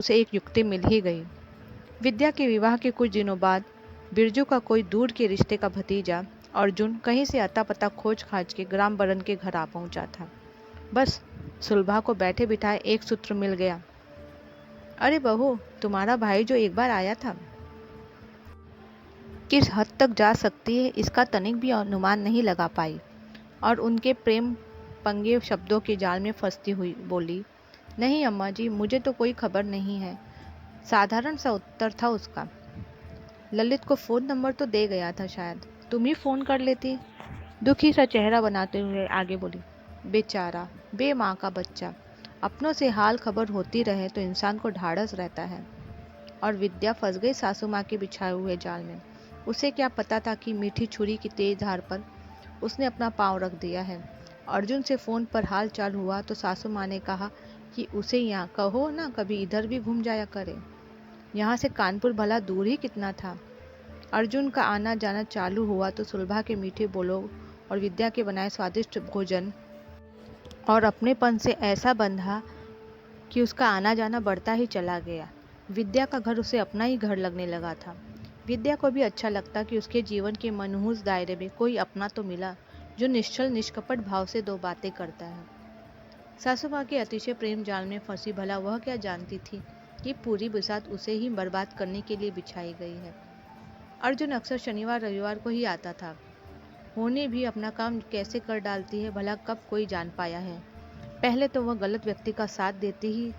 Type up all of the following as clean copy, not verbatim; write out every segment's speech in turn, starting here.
उसे एक युक्ति मिल ही गई। विद्या के विवाह के कुछ दिनों बाद बिरजू का कोई दूर के रिश्ते का भतीजा अर्जुन कहीं से अता पता खोज खाज के ग्राम बरन के घर आ पहुंचा था। बस सुलभा को बैठे बिठाए एक सूत्र मिल गया। अरे बहू, तुम्हारा भाई जो एक बार आया था, किस हद तक जा सकती है इसका तनिक भी अनुमान नहीं लगा पाई और उनके प्रेम पंगे शब्दों के जाल में फंसती हुई बोली, नहीं अम्मा जी, मुझे तो कोई खबर नहीं है। साधारण सा उत्तर था उसका। ललित को फ़ोन नंबर तो दे गया था, शायद तुम ही फ़ोन कर लेती। दुखी सा चेहरा बनाते हुए आगे बोली, बेचारा बेमाँ का बच्चा, अपनों से हाल खबर होती रहे तो इंसान को ढाढ़स रहता है। और विद्या फंस गई सासू माँ के बिछाए हुए जाल में। उसे क्या पता था कि मीठी छुरी की तेज धार पर उसने अपना पाँव रख दिया है। अर्जुन से फ़ोन पर हाल चाल हुआ तो सासू माँ ने कहा कि उसे यहाँ कहो ना, कभी इधर भी घूम जाया करे। यहाँ से कानपुर भला दूर ही कितना था। अर्जुन का आना जाना चालू हुआ तो सुलभा के मीठे बोलों और विद्या के बनाए स्वादिष्ट भोजन और अपनेपन से ऐसा बंधा कि उसका आना जाना बढ़ता ही चला गया। विद्या का घर उसे अपना ही घर लगने लगा था। विद्या को भी अच्छा लगता कि उसके जीवन के मनहूस दायरे में कोई अपना तो मिला जो निश्चल निष्कपट भाव से दो बातें करता है। सासू माँ के अतिशय प्रेम जाल में फंसी भला वह क्या जानती थी कि पूरी बिसात उसे ही बर्बाद करने के लिए बिछाई गई है। अर्जुन अक्सर शनिवार रविवार को ही आता था। होने भी अपना काम कैसे कर डालती है भला कब कोई जान पाया है। पहले तो वह गलत व्यक्ति का साथ देती ही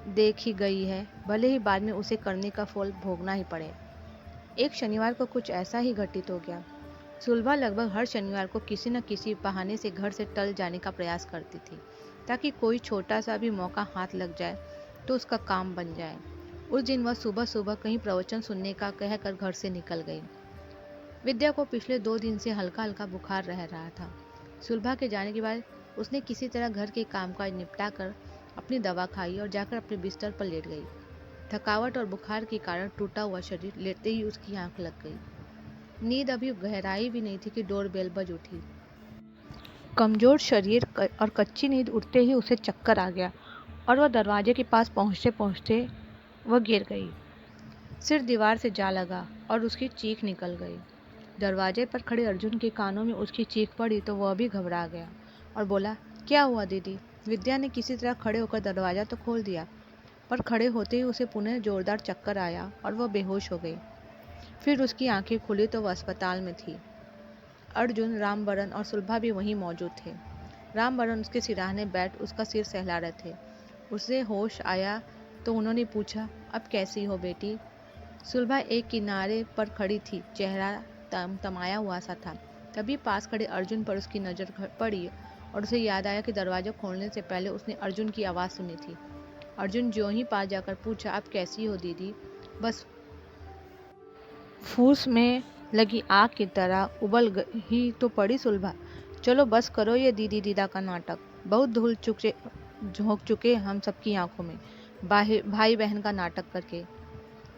देखी गई है, भले ही बाद में उसे करने का फल भोगना ही पड़े। एक शनिवार को कुछ ऐसा ही घटित हो गया। सुलभा लगभग हर शनिवार को किसी न किसी बहाने से घर से टल जाने का प्रयास करती थी ताकि कोई छोटा सा भी मौका हाथ लग जाए तो उसका काम बन जाए। उस दिन वह सुबह सुबह कहीं प्रवचन सुनने का कहकर घर से निकल गई। विद्या को पिछले 2 दिन से हल्का हल्का बुखार रह रहा था। सुलभा के जाने के बाद उसने किसी तरह घर के कामकाज निपटा कर अपनी दवा खाई और जाकर अपने बिस्तर पर लेट गई। थकावट और बुखार के कारण टूटा हुआ शरीर लेटते ही उसकी आंख लग गई। नींद अभी गहराई भी नहीं थी कि डोरबेल बज उठी। कमजोर शरीर और कच्ची नींद उठते ही उसे चक्कर आ गया और वह दरवाजे के पास पहुंचते पहुंचते वह गिर गई। सिर दीवार से जा लगा और उसकी चीख निकल गई। दरवाजे पर खड़े अर्जुन के कानों में उसकी चीख पड़ी तो वह भी घबरा गया और बोला, क्या हुआ दीदी? विद्या ने किसी तरह खड़े होकर दरवाज़ा तो खोल दिया, पर खड़े होते ही उसे पुनः जोरदार चक्कर आया और वह बेहोश हो गई। फिर उसकी आंखें खुली तो वह अस्पताल में थी। अर्जुन, रामबरन और सुलभा भी वहीं मौजूद थे। रामबरन उसके सिरहाने बैठ उसका सिर सहला रहे थे। उसे होश आया तो उन्होंने पूछा, अब कैसी हो बेटी? सुलभा एक किनारे पर खड़ी थी, चेहरा तमाया हुआ सा था। तभी पास खड़े अर्जुन पर उसकी नज़र पड़ी और उसे याद आया कि दरवाज़ा खोलने से पहले उसने अर्जुन की आवाज़ सुनी थी। अर्जुन ज्यों ही पास जाकर पूछा, आप कैसी हो दीदी? बस फूस में लगी आग की तरह उबल ही तो पड़ी सुलभा। चलो बस करो ये दीदी दीदा का नाटक। बहुत धूल झोंक चुके हम सबकी आंखों में भाई बहन का नाटक करके।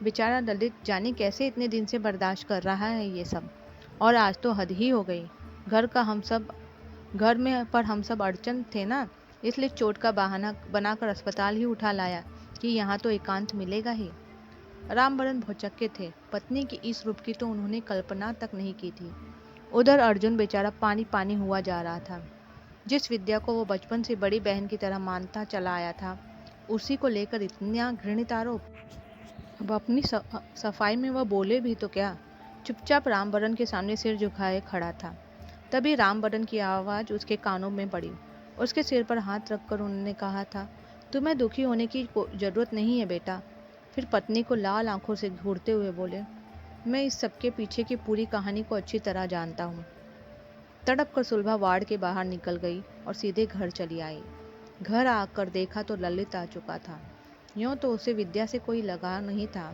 बेचारा ललित जाने कैसे इतने दिन से बर्दाश्त कर रहा है ये सब, और आज तो हद ही हो गई। घर में पर हम सब अड़चन थे ना, इसलिए चोट का बहाना बनाकर अस्पताल ही उठा लाया कि यहाँ तो एकांत मिलेगा ही। रामबरन भौचक्के थे। पत्नी की इस रूप की तो उन्होंने कल्पना तक नहीं की थी। उधर अर्जुन बेचारा पानी पानी हुआ जा रहा था। जिस विद्या को वो बचपन से बड़ी बहन की तरह मानता चला आया था, उसी को लेकर इतना घृणित आरोप। अब अपनी सफाई में वह बोले भी तो क्या। चुपचाप रामबरन के सामने सिर झुकाए खड़ा था। तभी रामबरन की आवाज़ उसके कानों में पड़ी। उसके सिर पर हाथ रखकर उन्होंने कहा था, तुम्हें दुखी होने की जरूरत नहीं है बेटा। फिर पत्नी को लाल आंखों से घूरते हुए बोले, मैं इस सबके पीछे की पूरी कहानी को अच्छी तरह जानता हूँ। तड़प कर सुलभा वार्ड के बाहर निकल गई और सीधे घर चली आई। घर आकर देखा तो ललित आ चुका था। यूँ तो उसे विद्या से कोई लगाव नहीं था,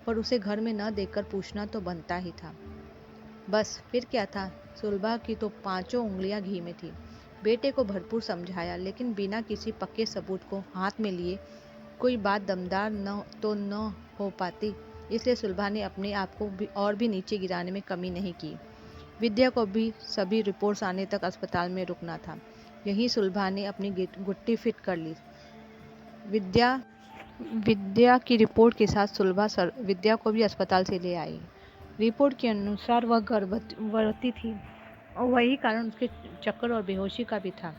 पर उसे घर में न देखकर पूछना तो बनता ही था। बस फिर क्या था, सुलभा की तो 5 उंगलियां घी में थी। बेटे को भरपूर समझाया, लेकिन बिना किसी पक्के सबूत को हाथ में लिए कोई बात दमदार न हो पाती। इसलिए सुलभा ने अपने आप को और भी नीचे गिराने में कमी नहीं की। विद्या को भी सभी रिपोर्ट्स आने तक अस्पताल में रुकना था। यहीं सुलभा ने अपनी गुट्टी फिट कर ली। विद्या विद्या की रिपोर्ट के साथ सुलभा विद्या को भी अस्पताल से ले आई। रिपोर्ट के अनुसार वह गर्भवती थी और वही कारण उसके चक्कर और बेहोशी का भी था।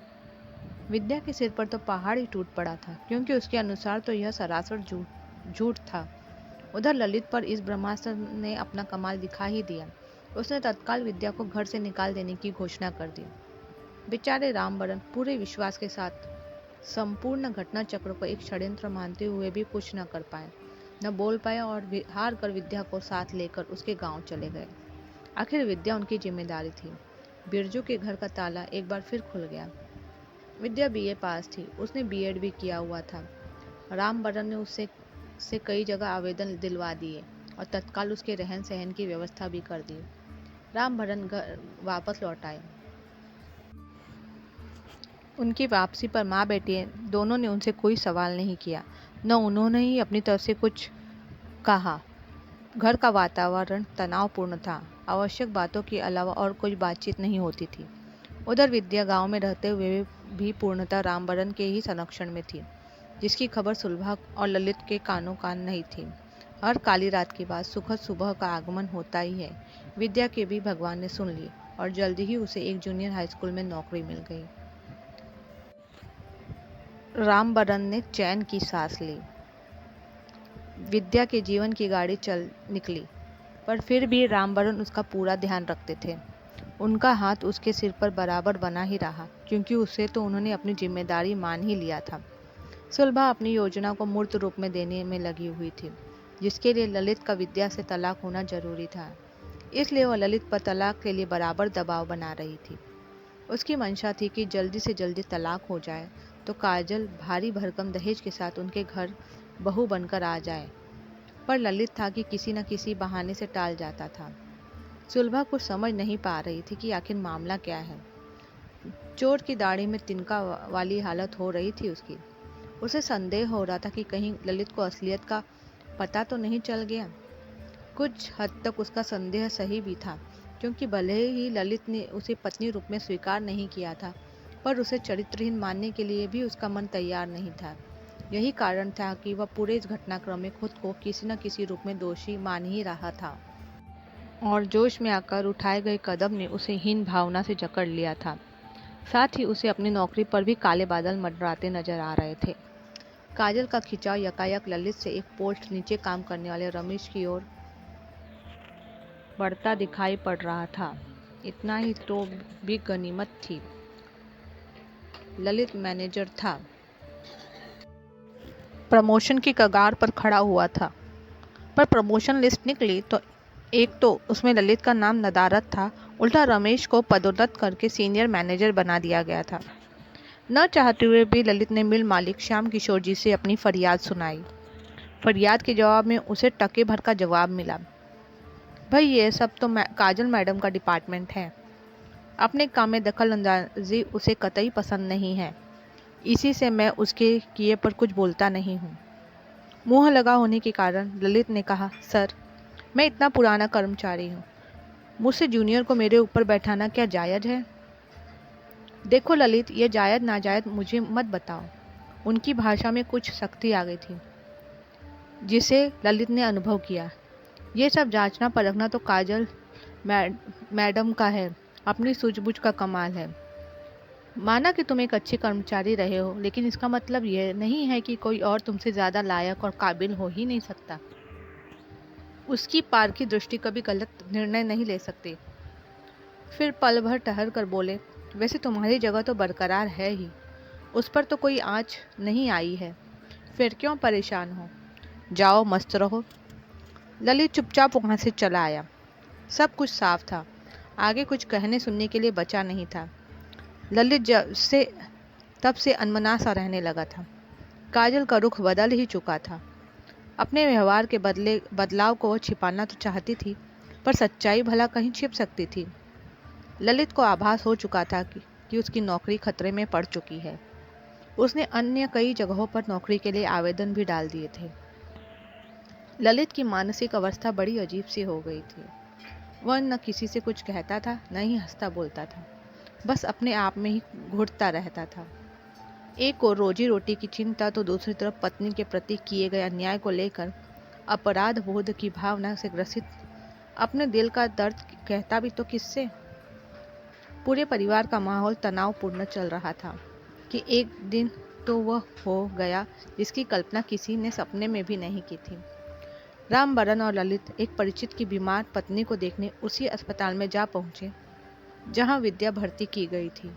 विद्या के सिर पर तो पहाड़ ही टूट पड़ा था, क्योंकि उसके अनुसार तो यह सरासर झूठ था। उधर ललित पर इस ब्रह्मास्त्र ने अपना कमाल दिखा ही दिया। उसने तत्काल विद्या को घर से निकाल देने की घोषणा कर दी। बेचारे रामबरन पूरे विश्वास के साथ संपूर्ण घटना चक्र को एक षड्यंत्र मानते हुए भी कुछ न कर पाए, न बोल पाए और हार कर विद्या को साथ लेकर उसके गांव चले गए। आखिर विद्या उनकी जिम्मेदारी थी। बिरजू के घर का ताला एक बार फिर खुल गया। विद्या बीए पास थी, उसने बीएड भी किया हुआ था। रामबरन ने उससे कई जगह आवेदन दिलवा दिए और तत्काल उसके रहन सहन की व्यवस्था भी कर दी। रामबरन घर वापस लौट आए। उनकी वापसी पर माँ बेटी दोनों ने उनसे कोई सवाल नहीं किया, न उन्होंने ही अपनी तरफ से कुछ कहा। घर का वातावरण तनावपूर्ण था। आवश्यक बातों के अलावा और कोई बातचीत नहीं होती थी। उधर विद्या गांव में रहते हुए भी पूर्णतः रामबरन के ही संरक्षण में थी, जिसकी खबर सुलभा और ललित के कानों कान नहीं थी। हर काली रात के बाद सुखद सुबह का आगमन होता ही है। विद्या के भी भगवान ने सुन ली और जल्दी ही उसे एक जूनियर हाई स्कूल में नौकरी मिल गई। रामबरन ने चैन की सांस ली। विद्या के जीवन की गाड़ी चल निकली, पर फिर भी रामबरन उसका पूरा ध्यान रखते थे। उनका हाथ उसके सिर पर बराबर बना ही रहा, क्योंकि उसे तो उन्होंने अपनी जिम्मेदारी मान ही लिया था। सुलभा अपनी योजना को मूर्त रूप में देने में लगी हुई थी, जिसके लिए ललित का विद्या से तलाक होना जरूरी था। इसलिए वह ललित पर तलाक के लिए बराबर दबाव बना रही थी। उसकी मंशा थी कि जल्दी से जल्दी तलाक हो जाए तो काजल भारी भरकम दहेज के साथ उनके घर बहू बनकर आ जाए, पर ललित था कि किसी न किसी बहाने से टाल जाता था। सुलभा कुछ समझ नहीं पा रही थी कि आखिर मामला क्या है। चोर की दाढ़ी में तिनका वाली हालत हो रही थी उसकी। उसे संदेह हो रहा था कि कहीं ललित को असलियत का पता तो नहीं चल गया। कुछ हद तक उसका संदेह सही भी था, क्योंकि भले ही ललित ने उसे पत्नी रूप में स्वीकार नहीं किया था, पर उसे चरित्रहीन मानने के लिए भी उसका मन तैयार नहीं था। यही कारण था कि वह पूरे इस घटनाक्रम में खुद को किसी न किसी रूप में दोषी मान ही रहा था, और जोश में आकर उठाए गए कदम ने उसे हीन भावना से जकड़ लिया था। साथ ही उसे अपनी नौकरी पर भी काले बादल मंडराते नजर आ रहे थे। काजल का खिंचाव यकायक ललित से एक पोस्ट नीचे काम करने वाले रमेश की ओर बढ़ता दिखाई पड़ रहा था। इतना ही तो भी गनीमत थी। ललित मैनेजर था, प्रमोशन की कगार पर खड़ा हुआ था, पर प्रमोशन लिस्ट निकली तो एक तो उसमें ललित का नाम नदारद था, उल्टा रमेश को पदोन्नत करके सीनियर मैनेजर बना दिया गया था। न चाहते हुए भी ललित ने मिल मालिक श्याम किशोर जी से अपनी फरियाद सुनाई। फरियाद के जवाब में उसे टके भर का जवाब मिला, भाई ये सब तो काजल मैडम का डिपार्टमेंट है। अपने काम में दखल अंदाजी उसे कतई पसंद नहीं है, इसी से मैं उसके किए पर कुछ बोलता नहीं हूँ। मुँह लगा होने के कारण ललित ने कहा, सर मैं इतना पुराना कर्मचारी हूँ, मुझसे जूनियर को मेरे ऊपर बैठाना क्या जायज़ है? देखो ललित, ये जायज़ नाजायज़ मुझे मत बताओ। उनकी भाषा में कुछ सख्ती आ गई थी, जिसे ललित ने अनुभव किया। ये सब जांचना परखना तो काजल मैडम का है, अपनी सूझबूझ का कमाल है। माना कि तुम एक अच्छे कर्मचारी रहे हो, लेकिन इसका मतलब यह नहीं है कि कोई और तुमसे ज़्यादा लायक और काबिल हो ही नहीं सकता। उसकी पारखी दृष्टि कभी गलत निर्णय नहीं ले सकती। फिर पल भर ठहर कर बोले, वैसे तुम्हारी जगह तो बरकरार है ही, उस पर तो कोई आँच नहीं आई है, फिर क्यों परेशान हो? जाओ मस्त रहो। ललित चुपचाप वहाँ से चला आया। सब कुछ साफ था, आगे कुछ कहने सुनने के लिए बचा नहीं था। ललित तब से अनमना सा रहने लगा था। काजल का रुख बदल ही चुका था। अपने व्यवहार के बदलाव को वो छिपाना तो चाहती थी, पर सच्चाई भला कहीं छिप सकती थी। ललित को आभास हो चुका था कि उसकी नौकरी खतरे में पड़ चुकी है। उसने अन्य कई जगहों पर नौकरी के लिए आवेदन भी डाल दिए थे। ललित की मानसिक अवस्था बड़ी अजीब सी हो गई थी। वह न किसी से कुछ कहता था, न ही हंसता बोलता था, बस अपने आप में ही घुटता रहता था। एक ओर रोजी रोटी की चिंता तो दूसरी तरफ पत्नी के प्रति किए गए अन्याय को लेकर अपराध बोध की भावना से ग्रसित अपने दिल का दर्द कहता भी तो किससे। पूरे परिवार का माहौल तनावपूर्ण चल रहा था कि एक दिन तो वह हो गया जिसकी कल्पना किसी ने सपने में भी नहीं की थी। रामबरन और ललित एक परिचित की बीमार पत्नी को देखने उसी अस्पताल में जा पहुंचे जहां विद्या भर्ती की गई थी।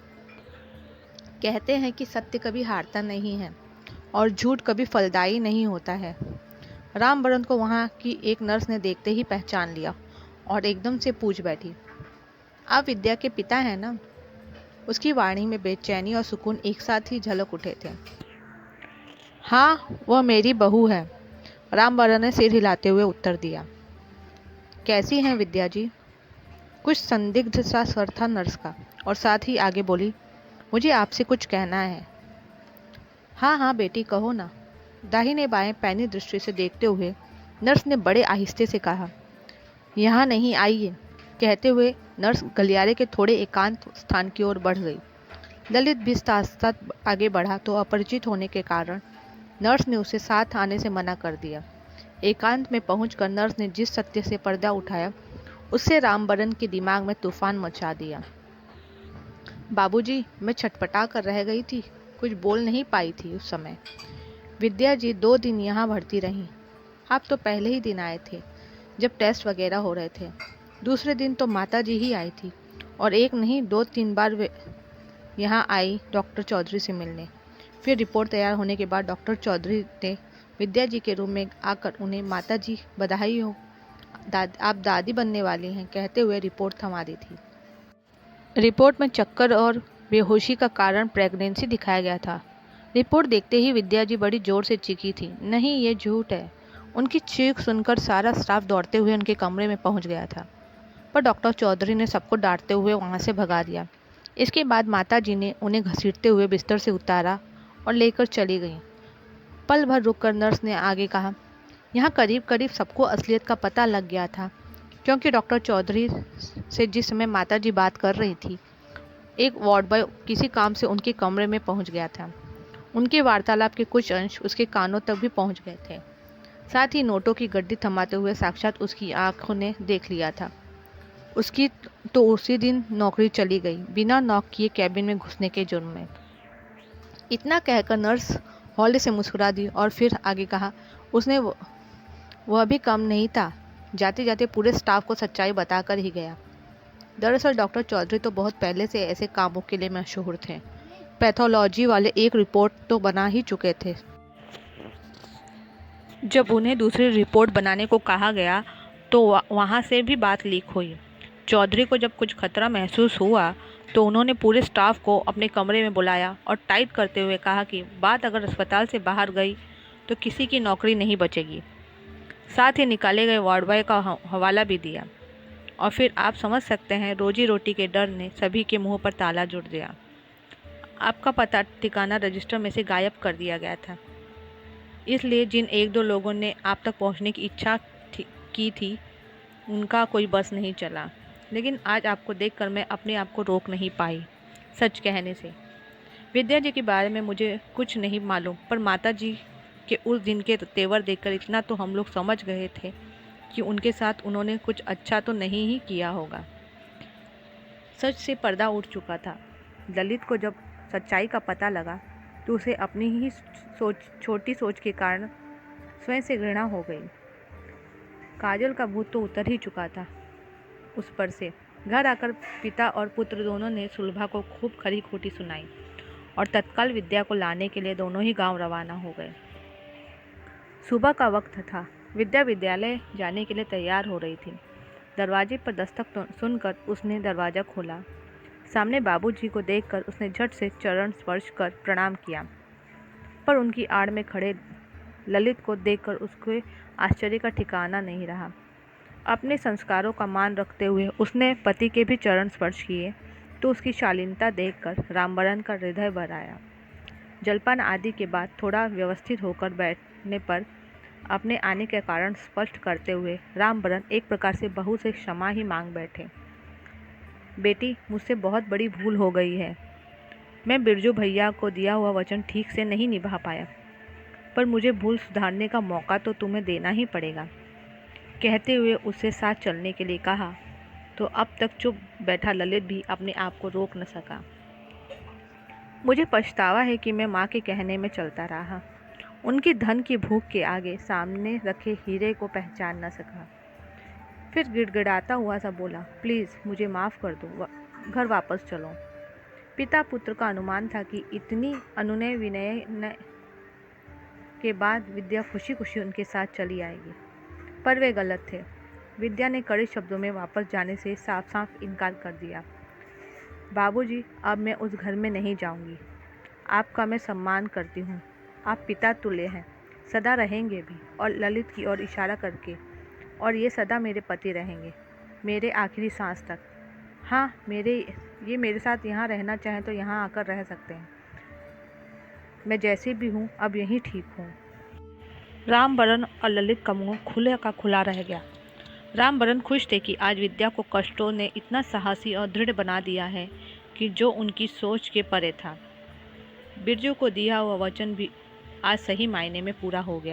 कहते हैं कि सत्य कभी हारता नहीं है और झूठ कभी फलदायी नहीं होता है। रामबरन को वहां की एक नर्स ने देखते ही पहचान लिया और एकदम से पूछ बैठी, आप विद्या के पिता हैं ना? उसकी वाणी में बेचैनी और सुकून एक साथ ही झलक उठे थे। हाँ, वह मेरी बहू है, रामबरन ने सिर हिलाते हुए उत्तर दिया। कैसी हैं विद्या जी? कुछ संदिग्ध सा स्वर था नर्स का और साथ ही आगे बोली, मुझे आपसे कुछ कहना है। हाँ हाँ बेटी, कहो ना, दाहिने बाएं पैनी दृष्टि से देखते हुए नर्स ने बड़े आहिस्ते से कहा। यहाँ नहीं, आइए। कहते हुए नर्स गलियारे के थोड़े एकांत स्थान की ओर बढ़ गई। ललित भी साथ साथ आगे बढ़ा तो अपरिचित होने के कारण नर्स ने उसे साथ आने से मना कर दिया। एकांत में पहुंचकर नर्स ने जिस सत्य से पर्दा उठाया उससे रामबरन के दिमाग में तूफान मचा दिया। बाबूजी, मैं छटपटा कर रह गई थी, कुछ बोल नहीं पाई थी उस समय। विद्या जी 2 दिन यहाँ भर्ती रहीं। आप तो पहले ही दिन आए थे जब टेस्ट वगैरह हो रहे थे। दूसरे दिन तो माता जी ही आई थी और एक नहीं 2-3 बार वे यहाँ आई डॉक्टर चौधरी से मिलने। फिर रिपोर्ट तैयार होने के बाद डॉक्टर चौधरी ने विद्या जी के रूम में आकर उन्हें माता जी बधाई हो, आप दादी बनने वाली हैं कहते हुए रिपोर्ट थमा दी थी। रिपोर्ट में चक्कर और बेहोशी का कारण प्रेगनेंसी दिखाया गया था। रिपोर्ट देखते ही विद्या जी बड़ी जोर से चीखी थी, नहीं ये झूठ है। उनकी चीख सुनकर सारा स्टाफ दौड़ते हुए उनके कमरे में पहुंच गया था, पर डॉक्टर चौधरी ने सबको डांटते हुए वहां से भगा दिया। इसके बाद माता जी ने उन्हें घसीटते हुए बिस्तर से उतारा और लेकर चली गईं। पल भर रुककर नर्स ने आगे कहा, यहाँ करीब करीब सबको असलियत का पता लग गया था, क्योंकि डॉक्टर चौधरी से जिस समय माता जी बात कर रही थी, एक वार्ड बॉय किसी काम से उनके कमरे में पहुंच गया था। उनके वार्तालाप के कुछ अंश उसके कानों तक भी पहुंच गए थे। साथ ही नोटों की गड्डी थमाते हुए साक्षात उसकी आंखों ने देख लिया था। उसकी तो उसी दिन नौकरी चली गई, बिना नॉक किए कैबिन में घुसने के जुर्म में। इतना कहकर नर्स हौले से मुस्कुरा दी और फिर आगे कहा, उसने वह भी कम नहीं था, जाते जाते पूरे स्टाफ को सच्चाई बताकर ही गया। दरअसल डॉक्टर चौधरी तो बहुत पहले से ऐसे कामों के लिए मशहूर थे। पैथोलॉजी वाले एक रिपोर्ट तो बना ही चुके थे। जब उन्हें दूसरी रिपोर्ट बनाने को कहा गया तो वहाँ से भी बात लीक हुई। चौधरी को जब कुछ खतरा महसूस हुआ तो उन्होंने पूरे स्टाफ को अपने कमरे में बुलाया और टाइट करते हुए कहा कि बात अगर अस्पताल से बाहर गई तो किसी की नौकरी नहीं बचेगी। साथ ही निकाले गए वार्ड बॉय का हवाला भी दिया। और फिर आप समझ सकते हैं, रोजी रोटी के डर ने सभी के मुंह पर ताला जुड़ दिया। आपका पता ठिकाना रजिस्टर में से गायब कर दिया गया था, इसलिए जिन 1-2 लोगों ने आप तक पहुंचने की इच्छा की थी उनका कोई बस नहीं चला। लेकिन आज आपको देखकर मैं अपने आप को रोक नहीं पाई। सच कहने से विद्या जी के बारे में मुझे कुछ नहीं मालूम, पर माता जी के उस दिन के तेवर देखकर इतना तो हम लोग समझ गए थे कि उनके साथ उन्होंने कुछ अच्छा तो नहीं ही किया होगा। सच से पर्दा उठ चुका था। ललित को जब सच्चाई का पता लगा तो उसे अपनी ही छोटी सोच के कारण स्वयं से घृणा हो गई। काजल का भूत तो उतर ही चुका था उस पर से। घर आकर पिता और पुत्र दोनों ने सुलभा को खूब खरी खोटी सुनाई और तत्काल विद्या को लाने के लिए दोनों ही गांव रवाना हो गए। सुबह का वक्त था। विद्या विद्यालय जाने के लिए तैयार हो रही थी। दरवाजे पर दस्तक सुनकर उसने दरवाज़ा खोला। सामने बाबूजी को देखकर उसने झट से चरण स्पर्श कर प्रणाम किया, पर उनकी आड़ में खड़े ललित को देखकर उसके आश्चर्य का ठिकाना नहीं रहा। अपने संस्कारों का मान रखते हुए उसने पति के भी चरण स्पर्श किए तो उसकी शालीनता देखकर रामबरन का हृदय भर आया। जलपान आदि के बाद थोड़ा व्यवस्थित होकर बैठने पर अपने आने के कारण स्पष्ट करते हुए रामबरन एक प्रकार से बहू से क्षमा ही मांग बैठे। बेटी, मुझसे बहुत बड़ी भूल हो गई है। मैं बिरजू भैया को दिया हुआ वचन ठीक से नहीं निभा पाया, पर मुझे भूल सुधारने का मौका तो तुम्हें देना ही पड़ेगा, कहते हुए उससे साथ चलने के लिए कहा तो अब तक चुप बैठा ललित भी अपने आप को रोक न सका। मुझे पछतावा है कि मैं माँ के कहने में चलता रहा, उनकी धन की भूख के आगे सामने रखे हीरे को पहचान न सका। फिर गिड़गिड़ाता हुआ सा बोला, प्लीज़ मुझे माफ़ कर दो, घर वापस चलो। पिता पुत्र का अनुमान था कि इतनी अनुनय विनय के बाद विद्या खुशी खुशी उनके साथ चली आएगी, पर वे गलत थे। विद्या ने कड़े शब्दों में वापस जाने से साफ साफ इनकार कर दिया। बाबूजी, अब मैं उस घर में नहीं जाऊंगी। आपका मैं सम्मान करती हूँ, आप पिता तुल्य हैं, सदा रहेंगे भी। और ललित की ओर इशारा करके, और ये सदा मेरे पति रहेंगे, मेरे आखिरी सांस तक। हाँ, मेरे साथ यहाँ रहना चाहें तो यहाँ आकर रह सकते हैं। मैं जैसी भी हूँ अब यहीं ठीक हूँ। रामबरन और ललित का मुँह खुले का खुला रह गया। रामबरन खुश थे कि आज विद्या को कष्टों ने इतना साहसी और दृढ़ बना दिया है कि जो उनकी सोच के परे था। बिरजू को दिया हुआ वचन भी आज सही मायने में पूरा हो गया।